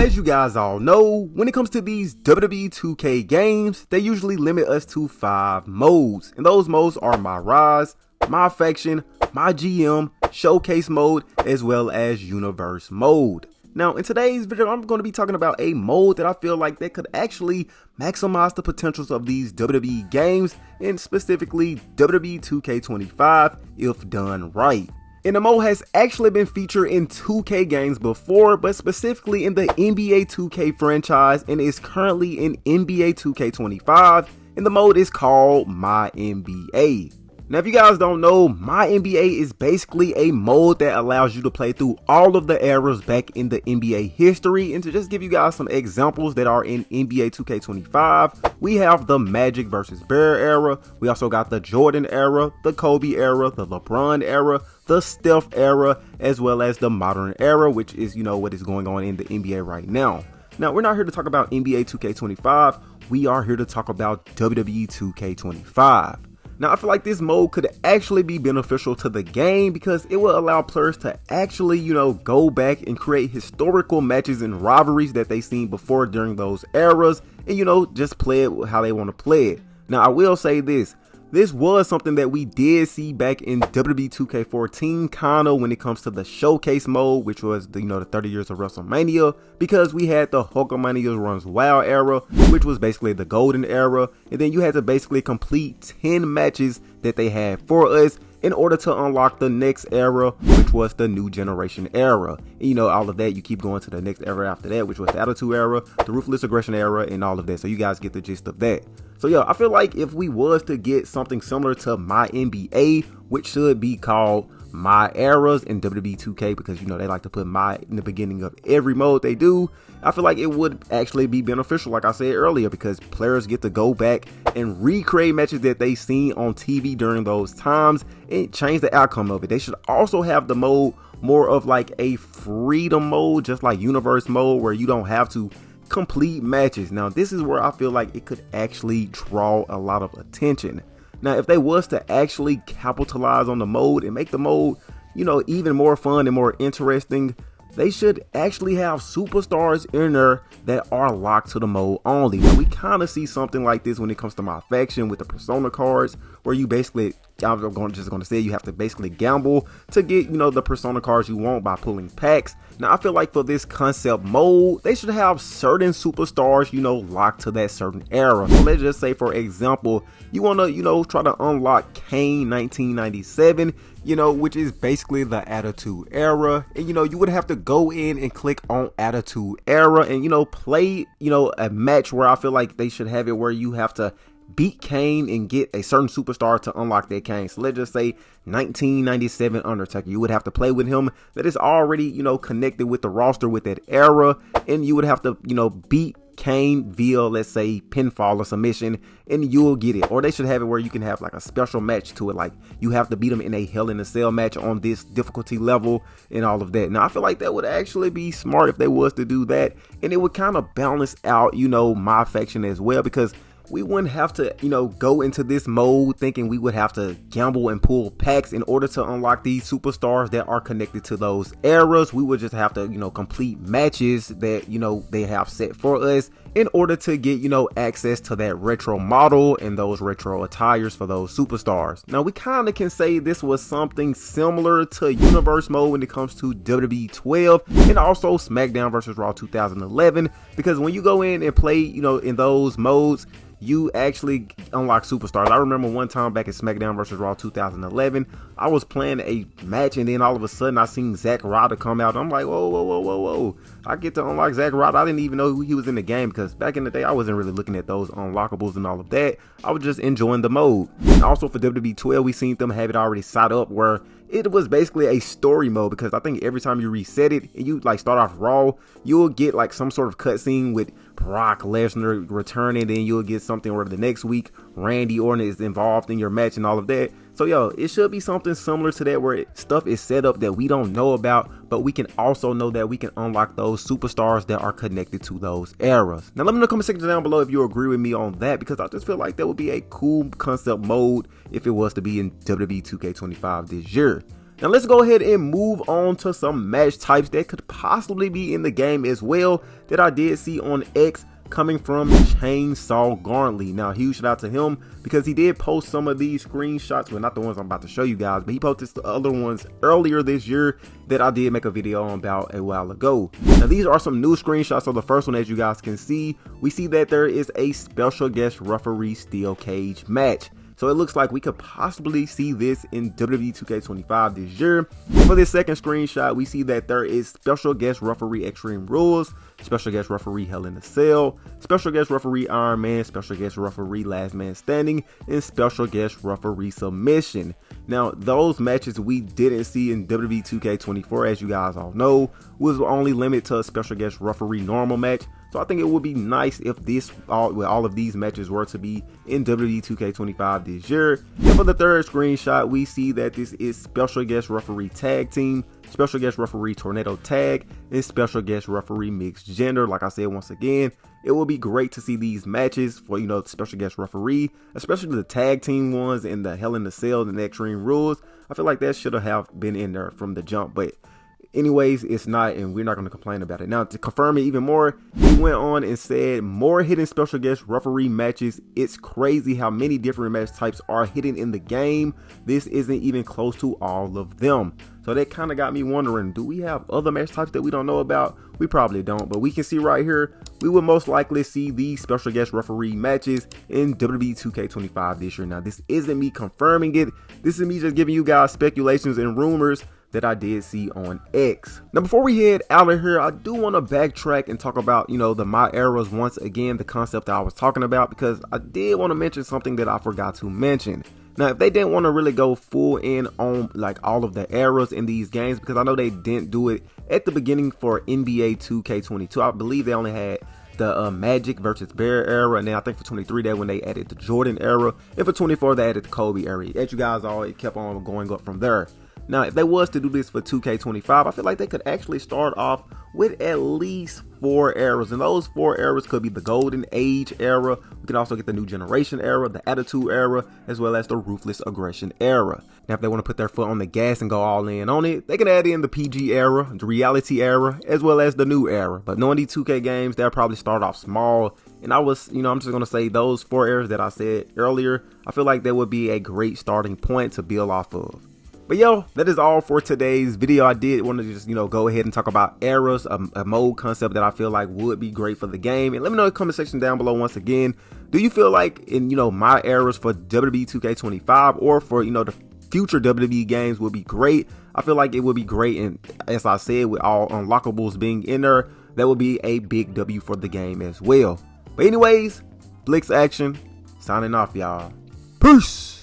as you guys all know, when it comes to these WWE 2K games, they usually limit us to 5 modes. And those modes are My Rise, My Faction, My GM, Showcase mode, as well as Universe mode. Now, in today's video, I'm going to be talking about a mode that I feel like that could actually maximize the potentials of these WWE games, and specifically WWE 2K25 if done right. And the mode has actually been featured in 2K games before, but specifically in the NBA 2K franchise, and is currently in NBA 2K25, and the mode is called My NBA. Now, if you guys don't know, My NBA is basically a mode that allows you to play through all of the eras back in the NBA history. And to just give you guys some examples that are in NBA 2K25, we have the Magic versus Bear era. We also got the Jordan era, the Kobe era, the LeBron era, the Steph era, as well as the modern era, which is, what is going on in the NBA right now. Now, we're not here to talk about NBA 2K25. We are here to talk about WWE 2K25. Now, I feel like this mode could actually be beneficial to the game because it will allow players to actually, go back and create historical matches and rivalries that they've seen before during those eras and, just play it how they want to play it. Now, I will say this was something that we did see back in WWE 2K14 kind of when it comes to the Showcase mode, which was the 30 years of WrestleMania, because we had the Hulkamania Runs Wild era, which was basically the golden era, and then you had to basically complete 10 matches that they had for us in order to unlock the next era, which was the New Generation era. And all of that, you keep going to the next era after that, which was the Attitude era, the Ruthless Aggression era, and all of that. So you guys get the gist of that. So yeah, I feel like if we was to get something similar to My NBA, which should be called My Eras in WWE 2K, because they like to put my in the beginning of every mode they do, I feel like it would actually be beneficial, like I said earlier, because players get to go back and recreate matches that they seen on TV during those times and change the outcome of it. They should also have the mode more of like a freedom mode, just like Universe mode, where you don't have to complete matches. Now, this is where I feel like it could actually draw a lot of attention. Now, if they was to actually capitalize on the mode and make the mode, even more fun and more interesting, they should actually have superstars in there that are locked to the mode only. Now, we kind of see something like this when it comes to My Faction with the Persona cards, where you basically, I'm just going to say, you have to basically gamble to get, the Persona cards you want by pulling packs. Now, I feel like for this concept mode, they should have certain superstars, locked to that certain era. So let's just say, for example, you want to, try to unlock Kane 1997, which is basically the Attitude Era. And, you would have to go in and click on Attitude Era and, play, a match where I feel like they should have it where you have to beat Kane and get a certain superstar to unlock that Kane. So let's just say 1997 Undertaker. You would have to play with him that is already, connected with the roster with that era. And you would have to, beat Kane via, let's say, pinfall or submission, and you'll get it. Or they should have it where you can have like a special match to it, like you have to beat him in a Hell in a Cell match on this difficulty level and all of that. Now, I feel like that would actually be smart if they was to do that, and it would kind of balance out, My Faction as well, because we wouldn't have to, go into this mode thinking we would have to gamble and pull packs in order to unlock these superstars that are connected to those eras. We would just have to, complete matches that, they have set for us in order to get, access to that retro model and those retro attires for those superstars. Now, we kind of can say this was something similar to Universe mode when it comes to WWE 12 and also SmackDown versus Raw 2011, because when you go in and play, in those modes, you actually unlock superstars. I remember one time back at SmackDown vs. Raw 2011, I was playing a match and then all of a sudden I seen Zack Ryder come out. I'm like, whoa. I get to unlock Zack Ryder. I didn't even know he was in the game, because back in the day, I wasn't really looking at those unlockables and all of that. I was just enjoying the mode. And also for WWE 12, we seen them have it already set up where it was basically a story mode, because I think every time you reset it and you like start off Raw, you'll get like some sort of cutscene with Brock Lesnar returning, and you'll get something where the next week Randy Orton is involved in your match and all of that. So yo, it should be something similar to that where stuff is set up that we don't know about, but we can also know that we can unlock those superstars that are connected to those eras. Now let me know in the comment section down below if you agree with me on that, because I just feel like that would be a cool concept mode if it was to be in WWE 2K25 this year. Now let's go ahead and move on to some match types that could possibly be in the game as well that I did see on X, coming from Chainsaw Garnley. Now, huge shout out to him because he did post some of these screenshots. Well, not the ones I'm about to show you guys, but he posted the other ones earlier this year that I did make a video on about a while ago. Now, these are some new screenshots. So the first one, as you guys can see, we see that there is a special guest referee steel cage match. So it looks like we could possibly see this in WWE 2K25 this year. For this second screenshot, we see that there is special guest referee Extreme Rules, special guest referee Hell in a Cell, special guest referee Iron Man, special guest referee Last Man Standing, and special guest referee Submission. Now, those matches we didn't see in WWE 2K24, as you guys all know, was only limited to a special guest referee normal match. So I think it would be nice if all of these matches were to be in WWE 2K25 this year. And for the third screenshot, we see that this is special guest referee tag team, special guest referee tornado tag, and special guest referee mixed gender. Like I said, once again, it would be great to see these matches for, the special guest referee, especially the tag team ones and the Hell in a Cell and the Extreme Rules. I feel like that should have been in there from the jump, but anyways, it's not, and we're not going to complain about it. Now, to confirm it even more, he went on and said more hidden special guest referee matches. It's crazy how many different match types are hidden in the game. This isn't even close to all of them. So that kind of got me wondering, do we have other match types that we don't know about? We probably don't, but we can see right here, we would most likely see these special guest referee matches in WWE 2K25 this year. Now, this isn't me confirming it. This is me just giving you guys speculations and rumors that I did see on X. Now, before we head out of here, I do want to backtrack and talk about, the My Eras once again, the concept that I was talking about, because I did want to mention something that I forgot to mention. Now, if they didn't want to really go full in on like all of the eras in these games, because I know they didn't do it at the beginning for NBA 2K22. I believe they only had the Magic versus Bear era, and then I think for 23 that when they added the Jordan era, and for 24 they added the Kobe era. As you guys all, it kept on going up from there. Now, if they was to do this for 2K25, I feel like they could actually start off with at least 4 eras. And those 4 eras could be the Golden Age era. We could also get the New Generation era, the Attitude era, as well as the Ruthless Aggression era. Now, if they want to put their foot on the gas and go all in on it, they can add in the PG era, the Reality era, as well as the New era. But knowing these 2K games, they'll probably start off small. And I'm just going to say those 4 eras that I said earlier, I feel like that would be a great starting point to build off of. But yo, that is all for today's video. I did want to just, go ahead and talk about eras, a mode concept that I feel like would be great for the game. And let me know in the comment section down below once again, do you feel like in, my eras for WWE 2K25 or for, the future WWE games would be great? I feel like it would be great. And as I said, with all unlockables being in there, that would be a big W for the game as well. But anyways, Blitz Action, signing off, y'all. Peace.